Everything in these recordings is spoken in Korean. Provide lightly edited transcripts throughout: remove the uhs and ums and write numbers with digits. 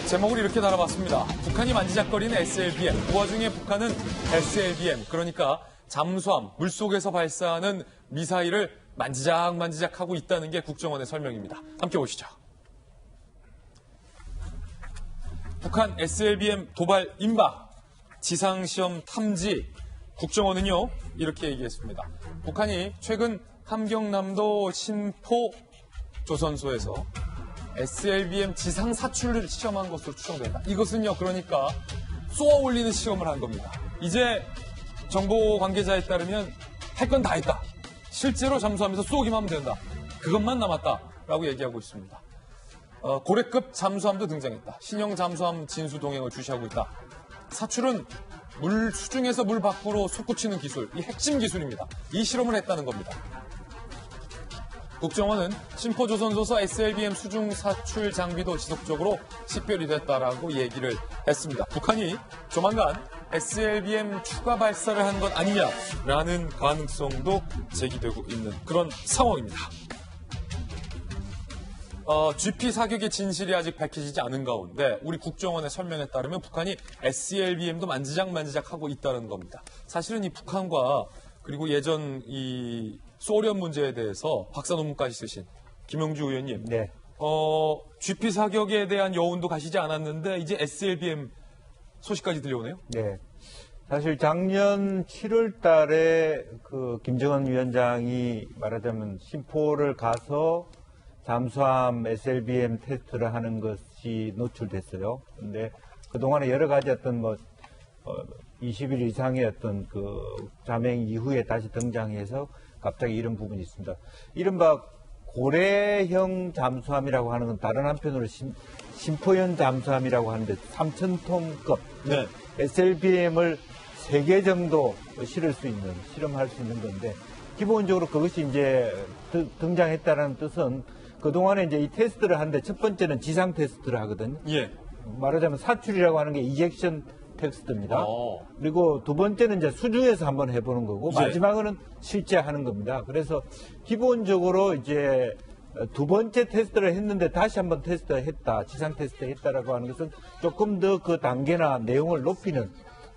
제목을 이렇게 달아봤습니다. 북한이 만지작거리는 SLBM. 그 와중에 북한은 SLBM, 그러니까 잠수함, 물속에서 발사하는 미사일을 만지작하고 있다는 게 국정원의 설명입니다. 함께 보시죠. 북한 SLBM 도발 임박, 지상시험 탐지. 국정원은요, 이렇게 얘기했습니다. 북한이 최근 함경남도 신포 조선소에서 SLBM 지상 사출을 시험한 것으로 추정된다. 이것은요, 그러니까 쏘아 올리는 시험을 한 겁니다. 이제 정보 관계자에 따르면 할 건 다 했다. 실제로 잠수함에서 쏘기만 하면 된다. 그것만 남았다라고 얘기하고 있습니다. 고래급 잠수함도 등장했다. 신형 잠수함 진수 동행을 주시하고 있다. 사출은 물 수중에서 물 밖으로 솟구치는 기술, 이 핵심 기술입니다. 이 실험을 했다는 겁니다. 국정원은 신포조선소서 SLBM 수중 사출 장비도 지속적으로 식별이 됐다라고 얘기를 했습니다. 북한이 조만간 SLBM 추가 발사를 한 것 아니냐라는 가능성도 제기되고 있는 그런 상황입니다. GP 사격의 진실이 아직 밝혀지지 않은 가운데 우리 국정원의 설명에 따르면 북한이 SLBM도 만지작하고 있다는 겁니다. 사실은 이 북한과 그리고 예전 이 소련 문제에 대해서 박사 논문까지 쓰신 김영주 의원님, 네. GP 사격에 대한 여운도 가시지 않았는데 이제 SLBM 소식까지 들려오네요. 네. 사실 작년 7월 달에 그 김정은 위원장이 말하자면 신포를 가서 잠수함 SLBM 테스트를 하는 것이 노출됐어요. 근데 그동안에 여러 가지 어떤 20일 이상의 어떤 그 잠행 이후에 다시 등장해서 갑자기 이런 부분이 있습니다. 이른바 고래형 잠수함이라고 하는 건 다른 한편으로 신포형 잠수함이라고 하는데 3,000톤급 네. SLBM을 3개 정도 실험할 수 있는 건데 기본적으로 그것이 이제 등장했다는 뜻은 그동안에 이제 이 테스트를 하는데 첫 번째는 지상 테스트를 하거든요. 예. 말하자면 사출이라고 하는 게 이젝션 테스트입니다. 그리고 두 번째는 이제 수중에서 한번 해보는 거고 예. 마지막은 실제 하는 겁니다. 그래서 기본적으로 이제 두 번째 테스트를 했는데 다시 한번 테스트를 했다, 지상 테스트 했다라고 하는 것은 조금 더 그 단계나 내용을 높이는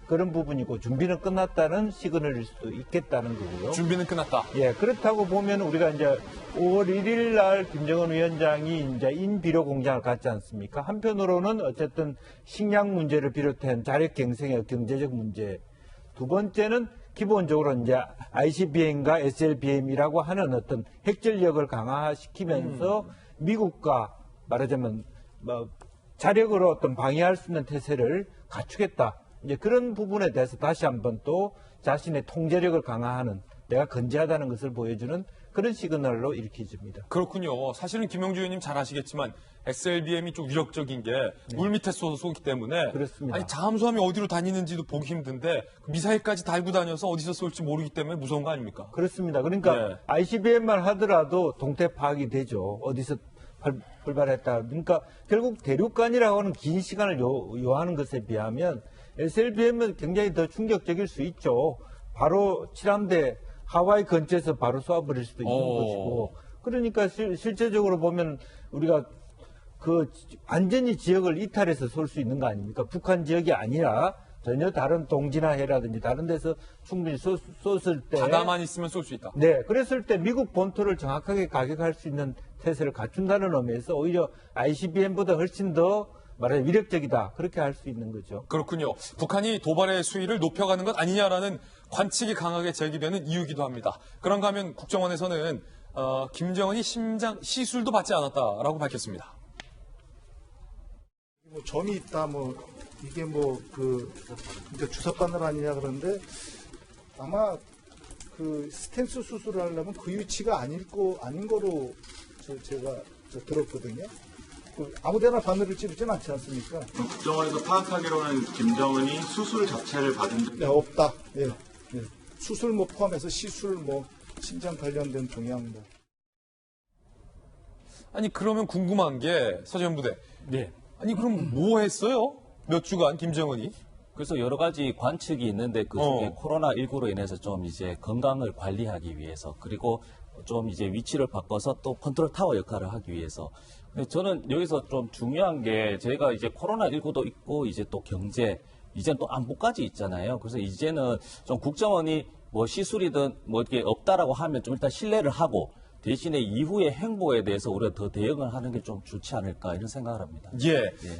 그런 부분이고 준비는 끝났다는 시그널일 수도 있겠다는 거고요. 준비는 끝났다. 예, 그렇다고 보면 우리가 이제 5월 1일 날 김정은 위원장이 이제 인비료 공장을 갔지 않습니까? 한편으로는 어쨌든 식량 문제를 비롯한 자력 경생의 경제적 문제. 두 번째는 기본적으로 이제 ICBM과 SLBM이라고 하는 어떤 핵전력을 강화시키면서 미국과 말하자면 자력으로 어떤 방해할 수 있는 태세를 갖추겠다. 이제 그런 부분에 대해서 다시 한번 또 자신의 통제력을 강화하는 내가 건재하다는 것을 보여주는 그런 시그널로 일으켜집니다. 그렇군요. 사실은 김영주 의원님 잘 아시겠지만 SLBM이 좀 위력적인 게 물 밑에 쏘서 쏘기 때문에 그렇습니다. 아니 잠수함이 어디로 다니는지도 보기 힘든데 미사일까지 달고 다녀서 어디서 쏠지 모르기 때문에 무서운 거 아닙니까? 그렇습니다. 그러니까 네. ICBM만 하더라도 동태 파악이 되죠. 어디서 불발했다. 그러니까 결국 대륙간이라고 하는 긴 시간을 요하는 것에 비하면 SLBM은 굉장히 더 충격적일 수 있죠. 바로 칠함대 하와이 근처에서 바로 쏴버릴 수도 있는 것이고. 그러니까 실제적으로 보면 우리가 그 완전히 지역을 이탈해서 쏠 수 있는 거 아닙니까? 북한 지역이 아니라 전혀 다른 동진아해라든지 다른 데서 충분히 쏠을 때. 바다만 있으면 쏠 수 있다. 네. 그랬을 때 미국 본토를 정확하게 가격할 수 있는 태세를 갖춘다는 의미에서 오히려 ICBM보다 훨씬 더 말하자면 위력적이다. 그렇게 할 수 있는 거죠. 그렇군요. 북한이 도발의 수위를 높여가는 것 아니냐라는 관측이 강하게 제기되는 이유이기도 합니다. 그런가 하면 국정원에서는 김정은이 시술도 받지 않았다라고 밝혔습니다. 뭐 점이 있다, 이게 이제 주사 바늘 아니냐 그러는데 아마 그 스텐스 수술을 하려면 그 위치가 아닌 거로 제가 들었거든요. 아무데나 바늘을 찌르진 않지 않습니까? 국정원에서 파악하기로는 김정은이 수술 자체를 받은 적 네, 없다. 예. 수술 포함해서 시술 심장 관련된 동양 아니 그러면 궁금한 게 서재현 부대. 네. 아니 그럼 뭐 했어요? 몇 주간 김정은이? 그래서 여러 가지 관측이 있는데 그 중에 코로나19로 인해서 좀 이제 건강을 관리하기 위해서 그리고 좀 이제 위치를 바꿔서 또 컨트롤 타워 역할을 하기 위해서. 근데 저는 여기서 좀 중요한 게 저희가 이제 코로나19도 있고 이제 또 경제, 이제는 또 안보까지 있잖아요. 그래서 이제는 좀 국정원이 뭐 시술이든 뭐 이렇게 없다라고 하면 좀 일단 신뢰를 하고 대신에 이후의 행보에 대해서 우리가 더 대응을 하는 게 좀 좋지 않을까 이런 생각을 합니다. 예.